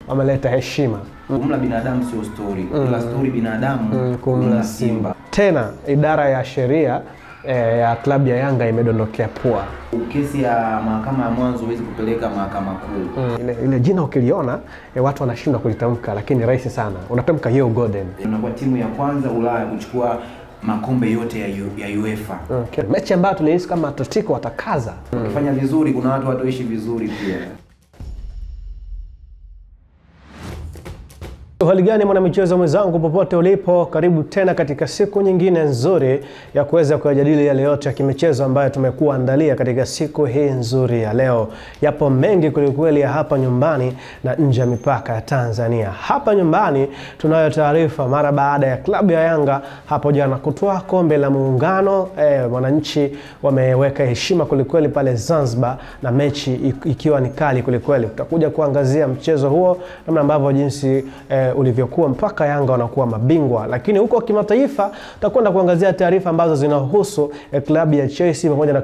wameleta heshima. Kumla binadamu sio story, ila story binadamu kumla simba. Tena idara ya sheria ya klabu ya Yanga imedondokea pua. Kesi ya mahakama ya mwanzo huwezi kupeleka mahakama kuu. Ile jina ukiliona watu wanashindwa kulitamka, lakini rahisi sana. Unatamka hiyo Golden. Unakuwa timu ya kwanza Ulaya kuchukua makombe yote ya UEFA. Okay. Mechi ambayo tulihisi kama Atletico watakaza. Ukifanya vizuri kuna watu watoishi vizuri pia. Hali gani mwanamichezo mwenzangu popote ulipo, karibu tena katika siku nyingine nzuri ya kuweza kujadili yale yote ya kimichezo ambayo tumekuwa andalia katika siku hii nzuri ya leo. Yapo mengi kweli ya hapa nyumbani na nje ya mipaka ya Tanzania. Hapa nyumbani tunayo taarifa mara baada ya klabu ya Yanga hapo jana kutoa kombe la Muungano. Wananchi wameweka heshima kweli pale Zanzibar na mechi ikiwa ni kali kweli. Tutakuja kuangazia mchezo huo namna ambavyo jinsi ulivyokuwa mpaka Yanga wanakuwa mabingwa. Lakini huko kimataifa tutakwenda kuangazia taarifa ambazo zinahusu klabu ya Chelsea pamoja na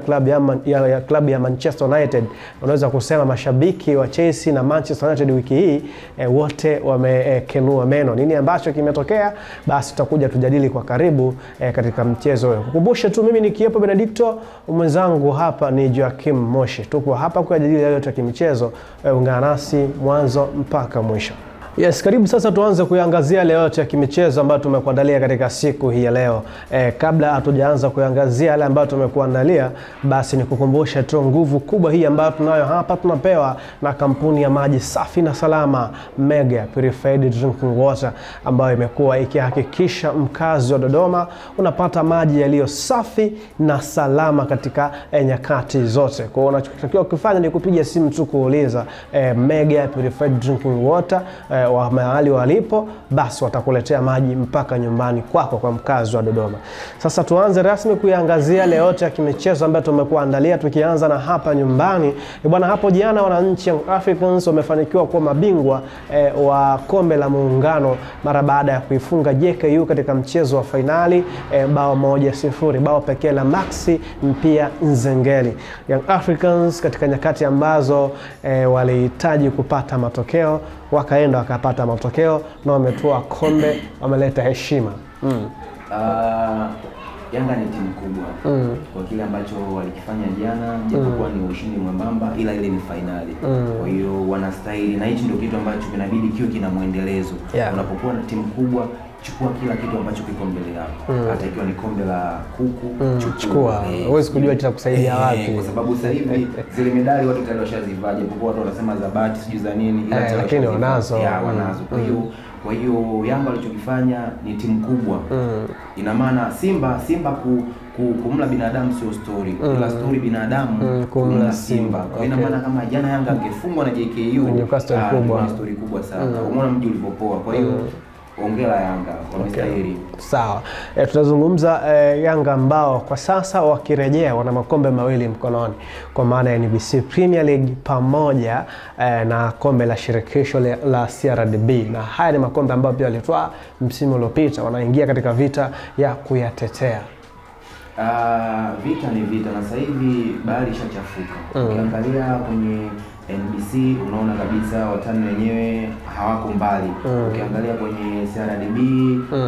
klabu ya Manchester United. Unaweza kusema mashabiki wa Chelsea na Manchester United wiki hii wote wamekenua meno. Nini ambacho kimetokea? Basi tutakuja tujadili kwa karibu katika mchezo huo. Kukumbusha tu mimi ni Kiepo Benedicto, mwenzangu hapa ni Joakim Moshi. Tupo hapa kujadili yale yote ya kimichezo. Ungana nasi mwanzo mpaka mwisho. Yes, karibu sasa tuanze kuiangazia leo yote ya kimichezo ambayo tumekuandalia katika siku hii ya leo. Kabla hatujaanza kuiangazia yale ambayo tumekuandalia, basi nikukumbusha tu nguvu kubwa hii ambayo tunayo hapa tunapewa na kampuni ya maji safi na salama Mega Purified Drinking Water, ambayo imekuwa ikihakikisha mkazi wa Dodoma unapata maji yaliyo safi na salama katika nyakati zote. Kwa hiyo unachotakiwa kufanya ni kupiga simu tu kuuliza Mega Purified Drinking Water wa mahali walipo, basi watakuletea maji mpaka nyumbani kwako kwa mkazi wa Dodoma. Sasa tuanze rasmi kuiangazia leo yote ya kimichezo ambayo tumekuandalia, tukianza na hapa nyumbani. Bwana, hapo jana wananchi Young Africans wamefanikiwa kuwa mabingwa wa kombe la Muungano mara baada ya kuifunga JKU katika mchezo wa finali bao 1-0, bao pekee la Maxi Mpia Nzengeli. Young Africans katika nyakati ambazo walihitaji kupata matokeo wakaenda wakapata matokeo na wametoa kombe, wameleta heshima. Yanga ni timu kubwa kwa kile ambacho walikifanya jana, japokuwa ni ushindi mwembamba, ila ile ni finali. Kwa hiyo wanastahili, na hichi ndio kitu ambacho kinabidi kiwe kina muendelezo. Unapokuwa na timu kubwa, chukua kila kitu ambacho kiko mbele yako. Hata ikiwa ni kombe la kuku, chukua. Huwezi kujua kitakusaidia wapi. Kwa sababu sasa hivi zile medali watu tayari washazivaa, japokuwa watu wanasema za bahati sijui za nini, ila lakini wanazo. Wanazo. Kwa hiyo Yanga walichokifanya ni timu kubwa. Ina maana Simba kumla binadamu sio story, ila story binadamu kumla simba. Kwa ina maana kama jana Yanga angefungwa na JKU ni story kubwa sana. Umeona mji ulipopoa. Kwa hiyo ongera Yanga wamestahili. Sawa. Tutazungumza Yanga ambao kwa sasa wakirejea wana makombe mawili mkononi, kwa maana ya NBC Premier League pamoja na kombe la shirikisho la CRDB, na haya ni makombe ambayo pia walitoa msimu uliopita. Wanaingia katika vita ya kuyatetea. Vita ni vita, na sasa hivi bahari ishachafuka. Ukiangalia kwenye NBC unaona kabisa watani wenyewe hawako mbali. Ukiangalia kwenye CRDB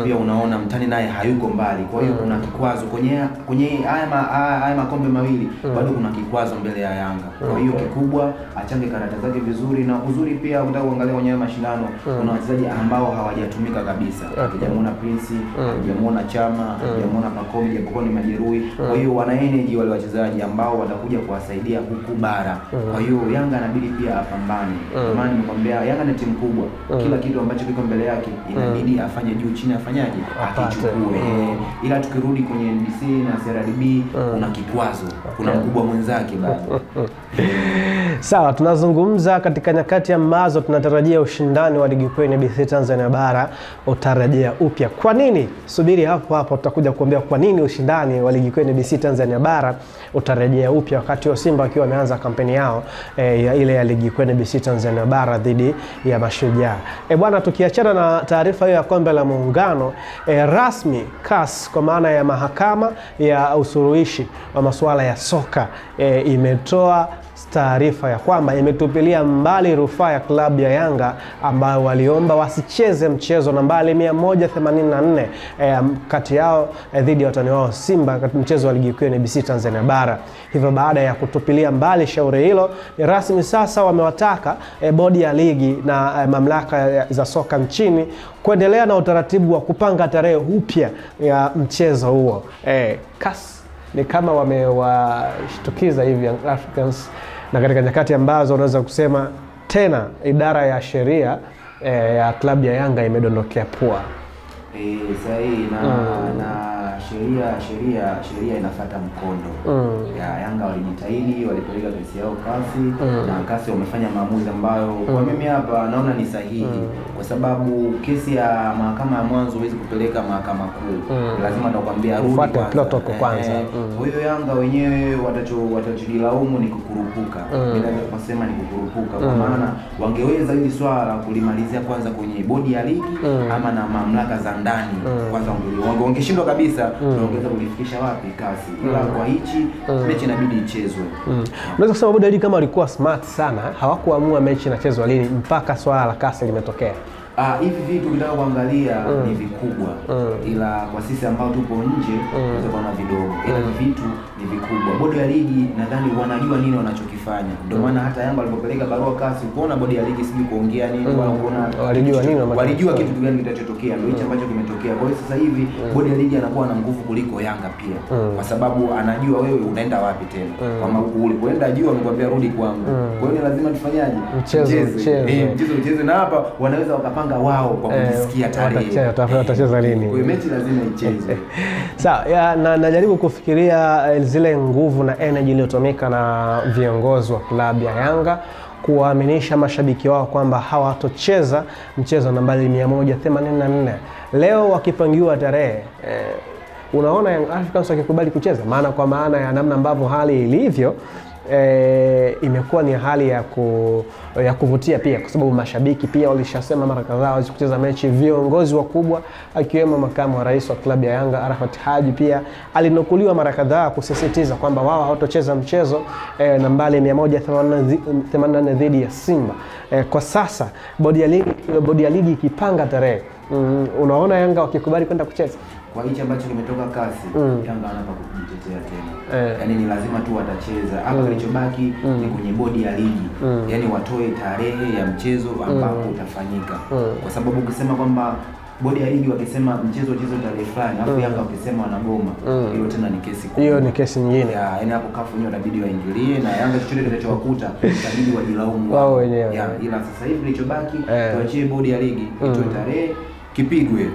pia unaona mtani naye hayuko mbali. Kwa hiyo kuna kikwazo kwenye haya makombe mawili, bado kuna kikwazo mbele ya Yanga. Kwa hiyo kikubwa achange karata zake vizuri, na uzuri pia unataka kuangalia kwenye mashindano kuna wachezaji ambao hawajatumika kabisa. Hujamuona Prince, hujamuona Chama, hujamuona Pakome japokuwa ni majeruhi. Kwa hiyo wana energy wale wachezaji ambao watakuja kuwasaidia huku bara. Kwa hiyo Yanga inabidi pia apambane. Maana nimekwambia Yanga ni timu kubwa. Kila kitu ambacho kiko mbele yake inabidi afanye juu chini, afanyaje? Akichukue. Ila tukirudi kwenye NBC na CRDB kuna kikwazo. Kuna mkubwa mwenzake bado. Sawa, tunazungumza katika nyakati ambazo tunatarajia ushindani wa ligi kuu NBC Tanzania bara utarejea upya. Kwa nini? Subiri hapo tutakuja kuambia kwa nini ushindani wa ligi kuu NBC Tanzania bara utarejea upya wakati wa Simba akiwa ameanza kampeni yao ile ya ligi kuu NBC Tanzania bara dhidi ya Mashujaa. Bwana, tukiachana na taarifa hiyo ya kombe la Muungano, rasmi CAS kwa maana ya mahakama ya usuluhishi wa masuala ya soka imetoa taarifa ya kwamba imetupilia mbali rufaa ya klabu ya Yanga ambayo waliomba wasicheze mchezo nambari 184 kati yao dhidi ya watani wao Simba katika mchezo wa ligi kuu ya NBC Tanzania Bara. Hivyo baada ya kutupilia mbali shauri hilo, ni rasmi sasa wamewataka bodi ya ligi na mamlaka za soka nchini kuendelea na utaratibu wa kupanga tarehe upya ya mchezo huo. CAS ni kama wamewashtukiza hivi Young Africans, na katika nyakati ambazo unaweza kusema tena idara ya sheria ya klabu ya Yanga imedondokea pua. Sahihi na sheria inafuata mkondo. Ya Yanga walijitahidi, walipeleka kesi yao CAS, na CAS wamefanya maamuzi ambayo kwa mimi hapa naona ni sahihi, kwa sababu kesi ya mahakama ya mwanzo huwezi kupeleka mahakama kuu. Lazima atakwambia rudi kwanza. Kwa hiyo Yanga wenyewe watachojilaumu ni kukurupuka. Ninaweza kusema ni kukurupuka, kwa maana wangeweza hili swala kulimalizia kwanza kwenye bodi ya ligi ama na mamlaka za ndani. Kwanza wangeshindwa kabisa, ongeza kulifikisha wapi CAS. Ila kwa hichi mechi inabidi ichezwe. Unaweza kusema bodi ya ligi kama walikuwa smart sana, hawakuamua mechi inachezwa lini mpaka swala la CAS limetokea. Hivi vitu vitaka kuangalia ni vikubwa, ila kwa sisi ambao tupo nje tunaweza kuona vidogo, ila vitu ni vikubwa. Bodi ya ligi nadhani wanajua nini wanachokifanya. Ndio maana hata Yanga walipopeleka barua CAS, kuona bodi ya ligi sijui kuongea nini wala kuona walijua kitu gani kitachotokea. Ndio hicho ambacho kimetokea. Kwa hiyo sasa hivi bodi ya ligi anakuwa na nguvu kuliko Yanga pia, kwa sababu anajua wewe unaenda wapi tena. Kama ulipoenda juu amekwambia rudi kwangu. Kwa hiyo ni lazima tufanyaje? Mchezo na hapa wanaweza wakapanga wao kwa kujisikia tarehe watacheza lini. Kwa hiyo mechi lazima ichezwe. Sawa, najaribu kufikiria zile nguvu na energy iliyotumika na viongozi wa klabu ya Yanga kuwaaminisha mashabiki wao kwamba hawatocheza mchezo nambari 184 leo wakipangiwa tarehe. Unaona Young Africans wakikubali kucheza, maana ya namna ambavyo hali ilivyo, imekuwa ni hali ya kuvutia pia, kwa sababu mashabiki pia walishasema mara kadhaa hawezi kucheza mechi. Viongozi wakubwa akiwemo makamu wa rais wa klabu ya Yanga Arafat Haji pia alinukuliwa mara kadhaa kusisitiza kwamba wao hawatocheza mchezo nambari 184 dhidi ya Simba. Kwa sasa bodi ya ligi ikipanga tarehe, unaona Yanga wakikubali kwenda kucheza kwa hichi ambacho kimetoka CAS, Yanga anapa kujitetea tena. Yaani ni lazima tu watacheza. Hapa kilichobaki ni kwenye bodi ya ligi. Yaani watoe tarehe ya mchezo ambapo utafanyika. Kwa sababu ukisema kwamba bodi ya ligi wakisema mchezo uchezwe tarehe fulani, alafu Yanga wakisema wanagoma, hilo tena ni kesi kubwa. Hiyo ni kesi nyingine. Yaani hapo CAF wenyewe inabidi waingilie, na Yanga chochote kinachowakuta inabidi wajilaumu wao wenyewe. Ila sasa hivi kilichobaki tuachie bodi ya ligi itoe tarehe kipigwe.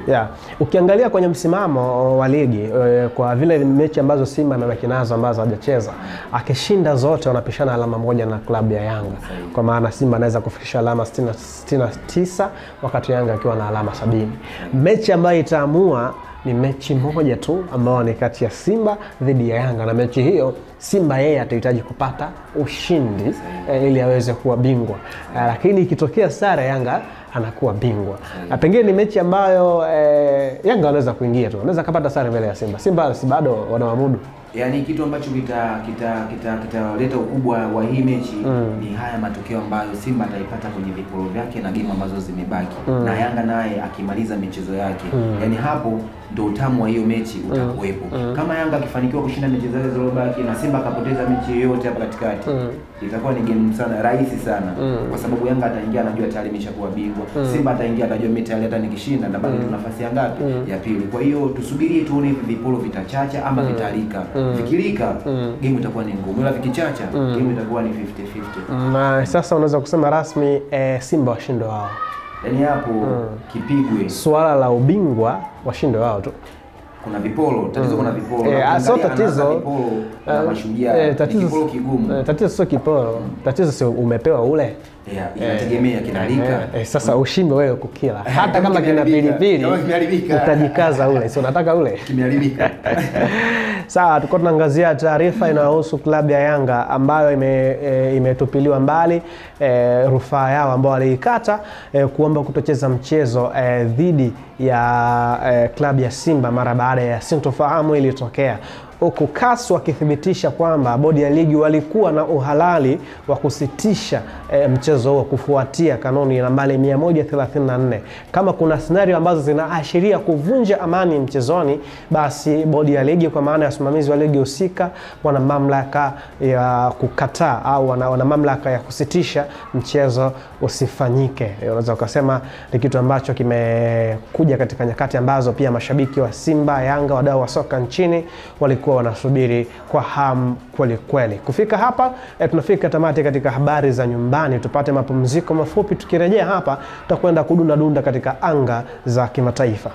Ukiangalia kwenye msimamo wa ligi, kwa vile mechi ambazo Simba amebaki nazo ambazo hajacheza, akishinda zote wanapishana alama moja na klabu ya Yanga. Kwa maana Simba anaweza kufikisha alama 69 wakati Yanga akiwa na alama 70. Mechi ambayo itaamua ni mechi moja tu ambayo ni kati ya Simba dhidi ya Yanga, na mechi hiyo Simba yeye atahitaji kupata ushindi ili aweze kuwa bingwa. Lakini ikitokea sare, Yanga anakuwa bingwa. Na pengine ni mechi ambayo Yanga anaweza kuingia tu, anaweza kupata sare mbele ya Simba. Simba si bado wanawamudu. Yaani kitu ambacho kitaleta ukubwa wa hii mechi ni haya matokeo ambayo Simba ataipata kwenye viporo vyake na game ambazo zimebaki, na Yanga naye akimaliza michezo yake. Yaani hapo ndio utamu wa hiyo mechi utakuwepo. Kama Yanga akifanikiwa kushinda mechi zake zilizobaki na Simba akapoteza mechi yoyote hapa katikati, itakuwa ni game sana rahisi sana, kwa sababu Yanga ataingia anajua tayari imeshakuwa bingwa. Simba ataingia atajua mimi tayari hata nikishinda na bado tuna nafasi ya ngapi? Ya pili. Kwa hiyo tusubirie tuone hivi viporo vitachacha ama vitalika. Vikilika game itakuwa ni ngumu, ila vikichacha game itakuwa ni 50-50. Na sasa unaweza kusema rasmi Simba washindo wao. Yaani hapo kipigwe. Swala la ubingwa washindo wao tu. Kuna viporo, tatizo kuna viporo. Sio tatizo na Mashujaa. Tatizo kigumu. Tatizo sio kiporo. Tatizo sio umepewa ule. Inategemea kinalika. Sasa ushimbe wewe kukila. Hata kama kina pilipili utajikaza ule. Si unataka ule? Kimeharibika. Sawa, tulikuwa tunaangazia taarifa inayohusu klabu ya Yanga ambayo imetupiliwa mbali rufaa yao ambao waliikata kuomba kutocheza mchezo dhidi ya klabu ya Simba mara baada ya sintofahamu ilitokea. huku CAS wakithibitisha kwamba bodi ya ligi walikuwa na uhalali wa kusitisha mchezo huo kufuatia kanuni nambari 134. Kama kuna scenario ambazo zinaashiria kuvunja amani mchezoni, basi bodi ya ligi kwa maana ya usimamizi wa ligi husika wana mamlaka ya kukataa au wana mamlaka ya kusitisha mchezo usifanyike. Unaweza ukasema ni kitu ambacho kimekuja katika nyakati ambazo pia mashabiki wa Simba, Yanga, wadau wa soka nchini walikuwa wanasubiri kwa hamu kweli kweli. Kufika hapa tunafika tamati katika habari za nyumbani. Tupate mapumziko mafupi, tukirejea hapa tutakwenda kudunda katika anga za kimataifa.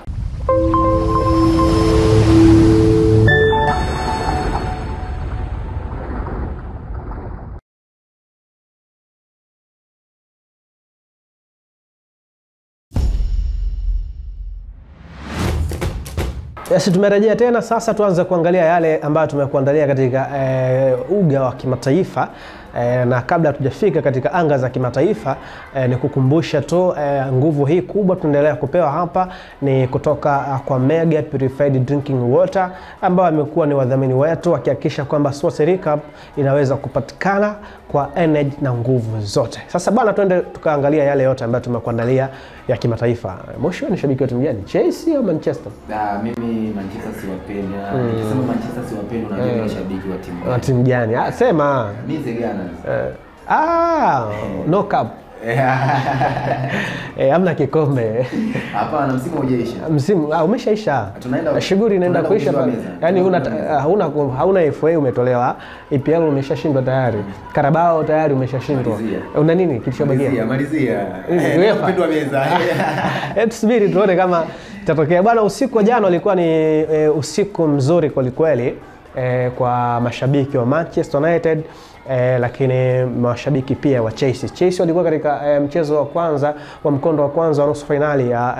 Yes, tumerejea tena. Sasa tuanze kuangalia yale ambayo tumekuandalia katika uga wa kimataifa. Na kabla tujafika katika anga za kimataifa, ni kukumbusha tu nguvu hii kubwa tunaendelea kupewa hapa ni kutoka kwa Mega Purified Drinking Water, ambao amekuwa ni wadhamini wetu wakihakikisha kwamba Sports Recap inaweza kupatikana kwa energy na nguvu zote. Sasa bwana, twende tukaangalia yale yote ambayo tumekuandalia ya kimataifa. Mwisho ni shabiki wa timu gani? Chelsea au Manchester? Mimi Manchester siwapendi. Nikisema Manchester siwapendi, unajua ni shabiki wa timu gani? Wa timu gani? Sema. Mimi Zegana. No cup. Hamna kikombe. Hapana, msimu hujaisha. Msimu umeshaisha. Tunaenda shughuli inaenda kuisha. Yaani hauna FA umetolewa, EPL umeshashindwa tayari. Carabao tayari umeshashindwa. Una nini kilichobakia? Malizia. Kupindwa meza. Tusubiri tuone kama itatokea. Bwana, usiku wa jana ulikuwa ni usiku mzuri kweli kweli kwa mashabiki wa Manchester United. Lakini mashabiki pia wa Chelsea walikuwa katika mchezo wa kwanza wa mkondo wa kwanza wa nusu finali ya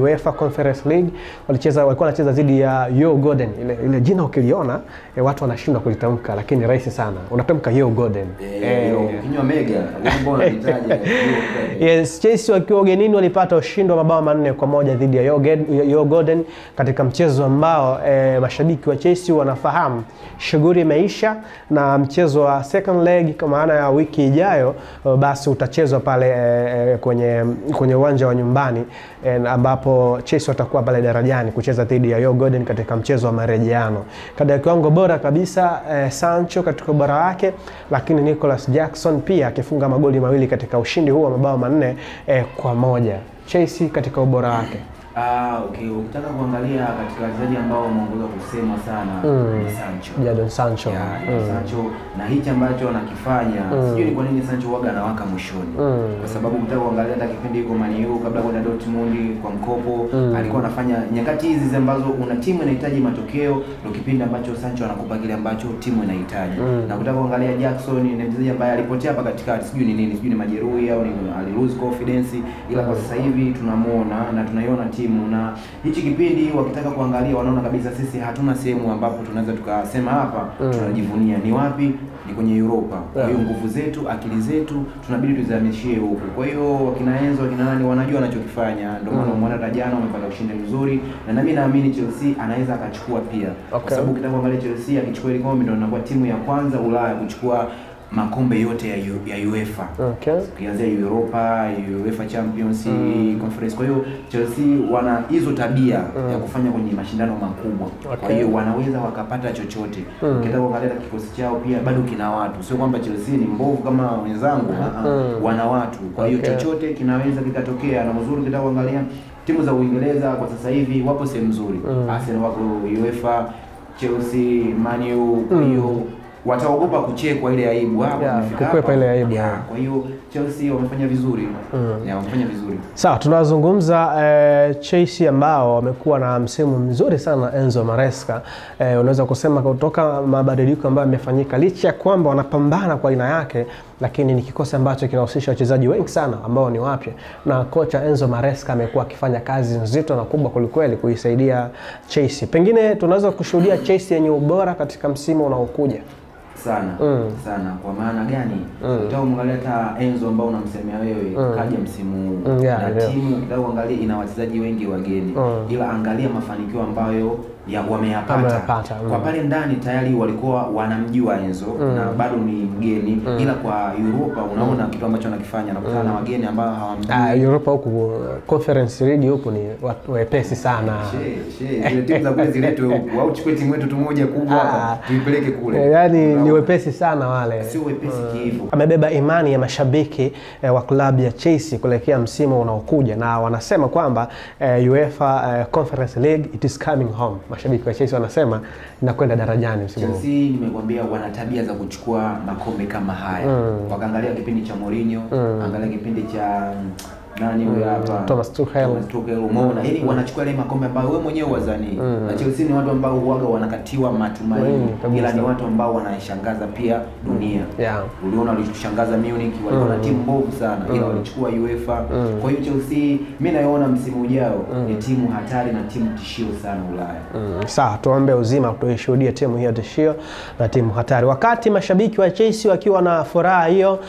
UEFA Conference League. Walikuwa wanacheza dhidi ya Yo Golden. Ile jina ukiliona watu wanashindwa kulitamka, lakini rahisi sana. Unatamka Yo Golden. Kinywa Mega. Yes, Chelsea wakiwa ugenini walipata ushindi wa mabao 4-1 dhidi ya Yo Golden katika mchezo ambao mashabiki wa Chelsea wanafahamu shughuli imeisha, na mchezo wa second leg kwa maana ya wiki ijayo basi utachezwa pale kwenye uwanja wa nyumbani, ambapo Chelsea watakuwa pale darajani kucheza dhidi ya Yo Golden katika mchezo wa marejeano. Katika kiwango bora kabisa Sancho katika ubora wake, lakini Nicholas Jackson pia akifunga magoli mawili katika ushindi huo wa mabao 4-1. Chelsea katika ubora wake. Okay, ukitaka kuangalia katika wachezaji ambao wameongoza kusema sana ni Sancho. Jadon Sancho. Sancho na hichi ambacho anakifanya, sijui ni kwa nini Sancho huaga anawaka mwishoni. Kwa sababu ukitaka kuangalia hata kipindi yuko Man U kabla kwenda Dortmund kwa mkopo, alikuwa anafanya nyakati hizi ambazo una timu inahitaji matokeo, ndio kipindi ambacho Sancho anakupa kile ambacho timu inahitaji. Na ukitaka kuangalia Jackson ni mchezaji ambaye alipotea hapa katikati, sijui ni nini, sijui ni majeruhi au ni alilose confidence, ila kwa sasa hivi tunamuona na tunaiona na hichi kipindi wakitaka kuangalia wanaona kabisa sisi hatuna sehemu ambapo tunaweza tukasema hapa tunajivunia. Ni wapi? Ni kwenye Europa. Kwa hiyo nguvu zetu, akili zetu tunabidi tuzamishie huko. Kwa hiyo wakina Enzo, wakina nani wanajua wanachokifanya. Ndio maana umeona hata jana wamepata ushindi mzuri, na mimi naamini Chelsea anaweza akachukua pia. Kwa sababu ukitaka kuangalia Chelsea akichukua ile kombe ndio inakuwa timu ya kwanza Ulaya kuchukua makombe yote ya UEFA. Ukianzia Europa, UEFA Champions Conference. Kwa hiyo Chelsea wana hizo tabia ya kufanya kwenye mashindano makubwa. Kwa hiyo wanaweza wakapata chochote. Ukitaka kuangalia kikosi chao pia bado kina watu. Sio kwamba Chelsea ni mbovu kama wenzangu, wana watu. Kwa hiyo chochote kinaweza kikatokea. Na mzuri ukitaka kuangalia timu za Uingereza kwa sasa hivi wapo sehemu nzuri. Arsenal wako UEFA, Chelsea, Man U. Kwa hiyo wataogopa kuchekwa ile aibu hapo kukwepa ile aibu. Kwa hiyo Chelsea wamefanya vizuri. Wamefanya vizuri. Sawa, tunazungumza Chelsea ambao wamekuwa na msimu mzuri sana Enzo Maresca. Unaweza kusema kutoka mabadiliko ambayo yamefanyika, licha ya kwamba wanapambana kwa aina yake, lakini ni kikosi ambacho kinahusisha wachezaji wengi sana ambao ni wapya, na kocha Enzo Maresca amekuwa akifanya kazi nzito na kubwa kulikweli kuisaidia Chelsea. Pengine tunaweza kushuhudia Chelsea yenye ubora katika msimu unaokuja. sana. Kwa maana gani? Utaangalia hata Enzo ambao unamsemea wewe kaja msimu na timu utaangalia ina wachezaji wengi wageni, ila angalia mafanikio ambayo wameyapata. Kwa pale ndani tayari walikuwa wanamjua Enzo na bado ni mgeni, ila kwa Europa unaona kitu ambacho anakifanya na kukutana na wageni ambao hawamjui. Europa huko Conference League huko ni wepesi sana. Zile timu za kule ziletwe huko au chukue timu yetu tu moja kubwa tuipeleke kule. Yaani ni wepesi sana wale. Sio wepesi hivyo. Amebeba imani ya mashabiki wa klabu ya Chelsea kuelekea msimu unaokuja, na wanasema kwamba UEFA Conference League it is coming home. Mashabiki wa Chelsea wanasema inakwenda darajani msimu huu. Chelsea nimekwambia wana tabia za kuchukua makombe kama haya. Wakaangalia kipindi cha Mourinho, angalia kipindi cha nani huyo hapa Thomas Tuchel, umeona ili wanachukua ile makombe ambayo wewe mwenyewe wazani. Na Chelsea ni watu ambao huaga wanakatiwa matumaini, ila ni watu ambao wanashangaza pia dunia. Uliona walishangaza Munich, walikuwa na timu mbovu sana ila walichukua UEFA. Kwa hiyo Chelsea mimi naona msimu ujao ni timu hatari na timu tishio sana Ulaya. Sawa, tuombe uzima tuishuhudie timu hiyo tishio na timu hatari. Wakati mashabiki wa Chelsea wakiwa na furaha hiyo,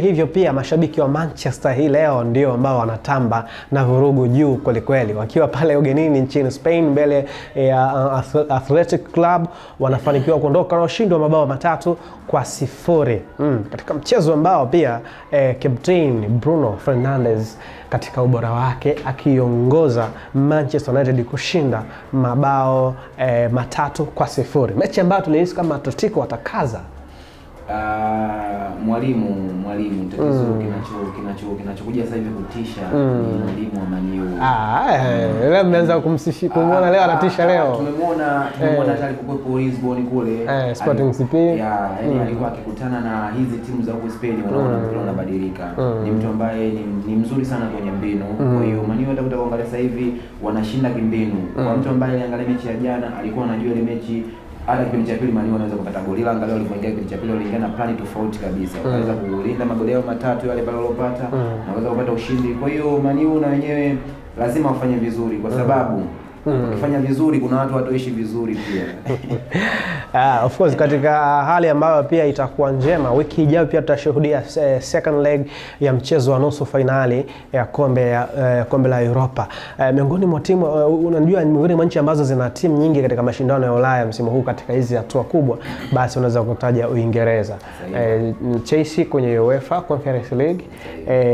hivyo pia mashabiki wa Manchester hii leo ndio ambao wanatamba na vurugu juu kweli kweli, wakiwa pale ugenini nchini Spain mbele ya Athletic Club wanafanikiwa kuondoka na ushindi wa mabao 3-0 katika mchezo ambao pia captain Bruno Fernandes katika ubora wake akiongoza Manchester United kushinda mabao 3-0, mechi ambayo tulihisi kama Atletico watakaza. Mwalimu tatizo kinachokuja sasa hivi kutisha ni mwalimu wa Man U. Leo mmeanza kumsifia kumuona leo anatisha leo. Tumemwona hata alipokuwa Lisbon kule Sporting CP. Yani alikuwa akikutana na hizi timu za huko Spain, unaona mpira unabadilika. Ni mtu ambaye ni mzuri sana kwenye mbinu. Kwa hiyo Man U hata kuangalia sasa hivi wanashinda kimbinu. Kwa mtu ambaye aliangalia mechi ya jana alikuwa anajua ile mechi hata kipindi cha pili Man U anaweza kupata goli, ila angalau walipoingia kipindi cha pili waliingia na plani tofauti kabisa. Wakaweza kulinda magoli yao 3 yale pale walopata na waweza kupata ushindi. Kwa hiyo Man U na wenyewe lazima wafanye vizuri kwa sababu ukifanya vizuri kuna watu watoishi vizuri pia. Of course katika hali ambayo pia itakuwa njema, wiki ijayo pia tutashuhudia second leg ya mchezo wa nusu finali ya kombe la Europa. Miongoni mwa timu unajua miongoni mwa nchi ambazo zina timu nyingi katika mashindano ya Ulaya msimu huu katika hizi hatua kubwa, basi unaweza kutaja Uingereza. Chelsea kwenye UEFA Conference League,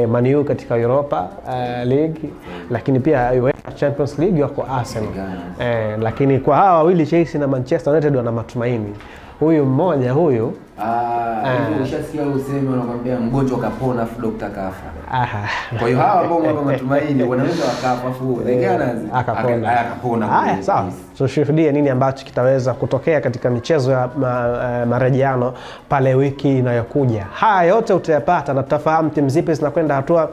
Man U katika Europa League, lakini pia UEFA Champions League wako Arsenal. Lakini kwa hawa wawili Chelsea na Manchester United wana matumaini. Huyu mmoja huyu hivi ushasikia useme wanakuambia mgonjwa kapona afu daktari kafa. Kwa hiyo hawa ambao wako matumaini wanaweza wakafa afu akapona. Haya sawa. Tushuhudie nini ambacho kitaweza kutokea katika michezo ya marejeano pale wiki inayokuja. Haya yote utayapata na tutafahamu timu zipi zinakwenda hatua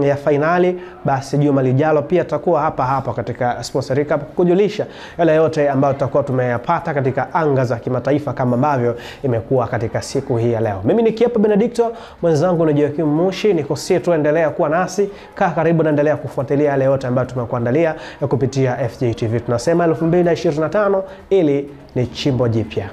ya finali. Basi juma lijalo pia tutakuwa hapa katika Sports Recap kukujulisha yale yote ambayo tutakuwa tumeyapata katika anga za kimataifa kama ambavyo imekuwa katika siku hii ya leo. Mimi ni Kiepo Benedicto, mwenzangu ni Joakim Mushi. Nikusie tu endelea kuwa nasi, kaa karibu na endelea kufuatilia yale yote ambayo tumekuandalia kupitia FJ TV. Tunasema 2025 ili ni chimbo jipya.